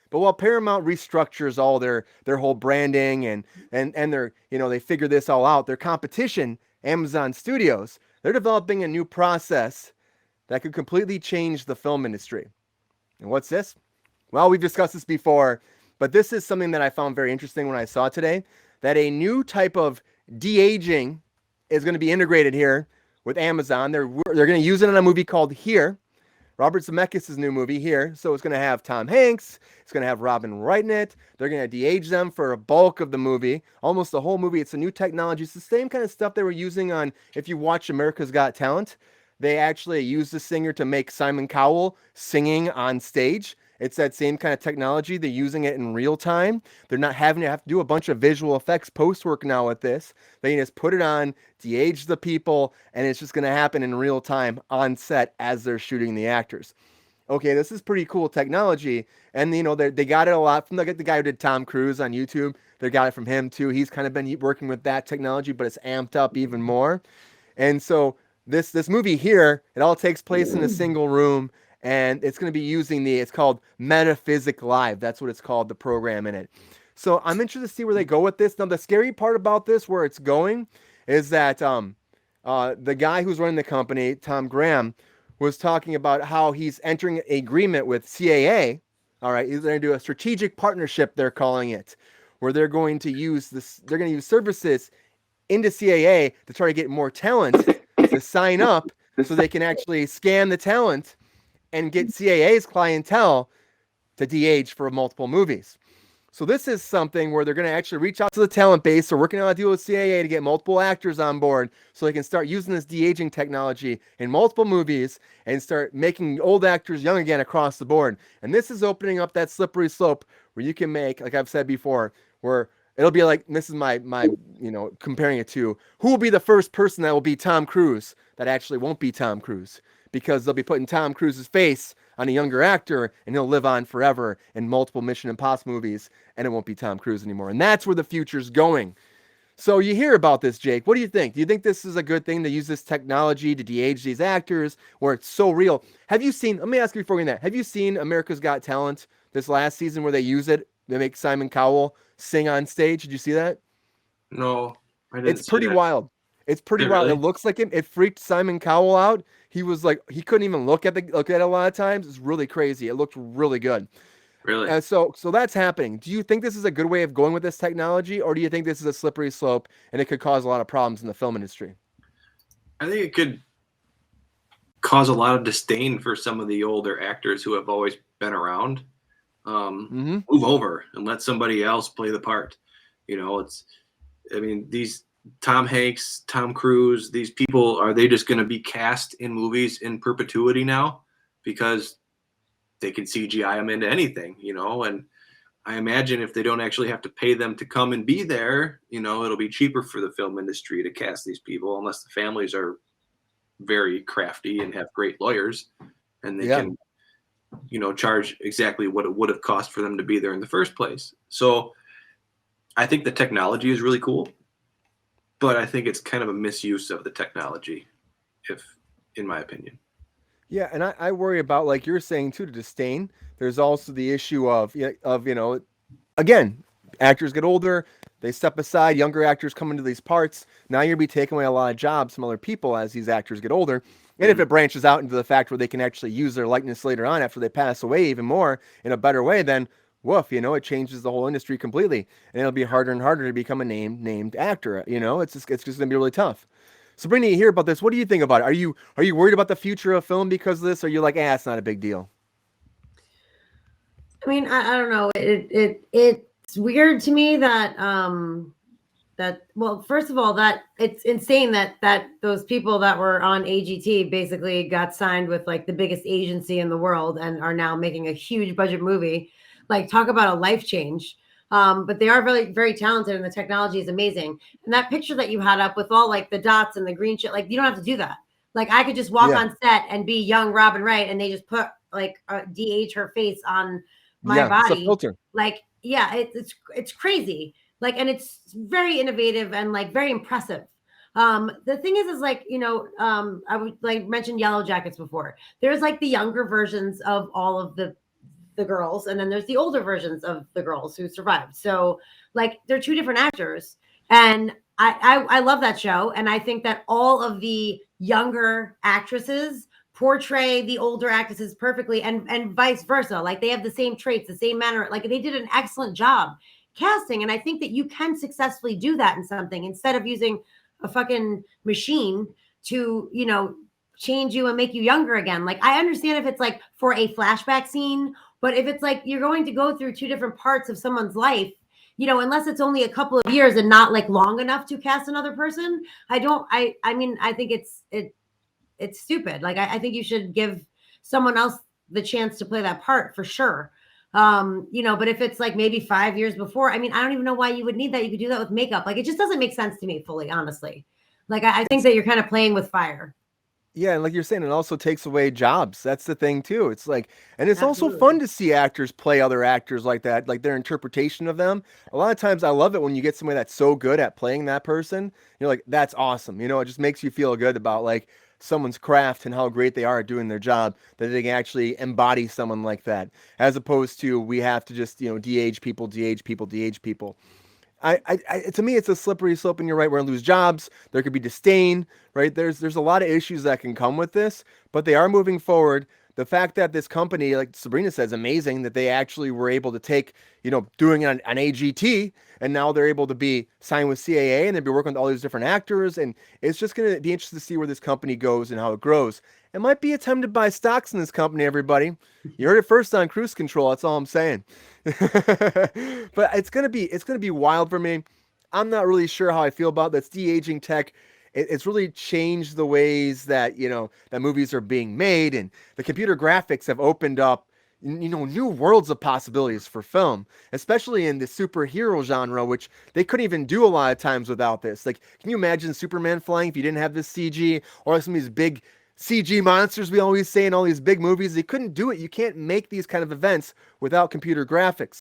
But while Paramount restructures all their whole branding and their, they figure this all out, their competition, Amazon Studios, they're developing a new process that could completely change the film industry. And what's this? Well, we've discussed this before, but this is something that I found very interesting when I saw today, that a new type of de-aging is going to be integrated here with Amazon. They're going to use it in a movie called Here, Robert Zemeckis' new movie Here. So it's going to have Tom Hanks. It's going to have Robin Wright in it. They're going to de-age them for a bulk of the movie, almost the whole movie. It's a new technology. It's the same kind of stuff they were using on, if you watch America's Got Talent, they actually used the singer to make Simon Cowell singing on stage. It's that same kind of technology. They're using it in real time. They're not having to have to do a bunch of visual effects post work now with this. They can just put it on, de-age the people, and it's just going to happen in real time on set as they're shooting the actors. Okay, this is pretty cool technology. And, they got it a lot from the guy who did Tom Cruise on YouTube. They got it from him, too. He's kind of been working with that technology, but it's amped up even more. And so this movie Here, it all takes place in a single room. And it's going to be using it's called Metaphysic Live. That's what it's called, the program in it. So I'm interested to see where they go with this. Now, the scary part about this, where it's going, is that the guy who's running the company, Tom Graham, was talking about how he's entering an agreement with CAA. All right, he's going to do a strategic partnership, they're calling it, where they're going to use services into CAA to try to get more talent to sign up so they can actually scan the talent and get CAA's clientele to de-age for multiple movies. So this is something where they're going to actually reach out to the talent base. They're working on a deal with CAA to get multiple actors on board so they can start using this de-aging technology in multiple movies and start making old actors young again across the board. And this is opening up that slippery slope where you can make, like I've said before, where it'll be like, this is my comparing it to, who will be the first person that will be Tom Cruise that actually won't be Tom Cruise? Because they'll be putting Tom Cruise's face on a younger actor and he'll live on forever in multiple Mission Impossible movies and it won't be Tom Cruise anymore. And that's where the future's going. So you hear about this, Jake. What do you think? Do you think this is a good thing to use this technology to de-age these actors where it's so real? Let me ask you before we get that, have you seen America's Got Talent this last season where they use it? They make Simon Cowell sing on stage. Did you see that? No, I didn't. It's pretty wild. It's pretty wild. Really? It looks like him. It freaked Simon Cowell out. He was like, he couldn't even look at it a lot of times. It's really crazy. It looked really good. Really? And so that's happening. Do you think this is a good way of going with this technology, or do you think this is a slippery slope and it could cause a lot of problems in the film industry? I think it could cause a lot of disdain for some of the older actors who have always been around. Move over and let somebody else play the part. These Tom Hanks, Tom Cruise, these people, are they just going to be cast in movies in perpetuity now because they can CGI them into anything, and I imagine if they don't actually have to pay them to come and be there, it'll be cheaper for the film industry to cast these people unless the families are very crafty and have great lawyers and they can, charge exactly what it would have cost for them to be there in the first place. So I think the technology is really cool, but I think it's kind of a misuse of the technology, in my opinion. Yeah, and I worry about, like you're saying too, to disdain. There's also the issue of again, actors get older, they step aside, younger actors come into these parts. Now you're be taking away a lot of jobs from other people as these actors get older. And if it branches out into the fact where they can actually use their likeness later on after they pass away even more in a better way, then woof, it changes the whole industry completely. And it'll be harder and harder to become a named actor. It's just gonna be really tough. Sabrina, you hear about this. What do you think about it? Are you worried about the future of film because of this? Or are you like, it's not a big deal? I mean, I don't know. It's weird to me that well, first of all, that it's insane that those people that were on AGT basically got signed with like the biggest agency in the world and are now making a huge budget movie. Like, talk about a life change. But they are very, very talented and the technology is amazing. And that picture that you had up with all like the dots and the green shit, like you don't have to do that. Like I could just walk on set and be young Robin Wright and they just put like de-age her face on my body. It's a filter. Like, yeah, it's crazy. Like, and it's very innovative and like very impressive. The thing is like, I would like mention Yellow Jackets before. There's like the younger versions of all of the the girls, and then there's the older versions of the girls who survived. So like they're two different actors. And I love that show. And I think that all of the younger actresses portray the older actresses perfectly, and vice versa. Like they have the same traits, the same manner. Like they did an excellent job casting. And I think that you can successfully do that in something instead of using a fucking machine to, you know, change you and make you younger again. Like I understand if it's like for a flashback scene, but if it's like you're going to go through two different parts of someone's life, you know, unless it's only a couple of years and not like long enough to cast another person, I mean, I think it's stupid. Like I think you should give someone else the chance to play that part for sure. You know, but if it's like maybe 5 years before, I mean, I don't even know why you would need that. You could do that with makeup. Like it just doesn't make sense to me fully, honestly. Like I think that you're kind of playing with fire. Yeah, and like you're saying, it also takes away jobs. That's the thing too. It's like, and it's also Absolutely. fun to see actors play other actors like that, like their interpretation of them. A lot of times I love it when you get somebody that's so good at playing that person. You're like, that's awesome. You know, it just makes you feel good about like someone's craft and how great they are at doing their job, that they can actually embody someone like that, as opposed to we have to just, you know, de-age people, de-age people, de-age people. To me, it's a slippery slope, and you're right. We're gonna lose jobs. There could be disdain, right? There's a lot of issues that can come with this, but they are moving forward. The fact that this company, like Sabrina says, amazing that they actually were able to take, you know, doing it on AGT, and now they're able to be signed with CAA, and they'll be working with all these different actors, and it's just gonna be interesting to see where this company goes and how it grows. It might be a time to buy stocks in this company, everybody. You heard it first on Cruise Control. That's all I'm saying. But it's gonna be wild for me. I'm not really sure how I feel about this de-aging tech. It's really changed the ways that, you know, that movies are being made, and the computer graphics have opened up, you know, new worlds of possibilities for film, especially in the superhero genre, which they couldn't even do a lot of times without this. Like, can you imagine Superman flying if you didn't have this CG, or like some of these big CG monsters we always say in all these big movies? They couldn't do it. You can't make these kind of events without computer graphics.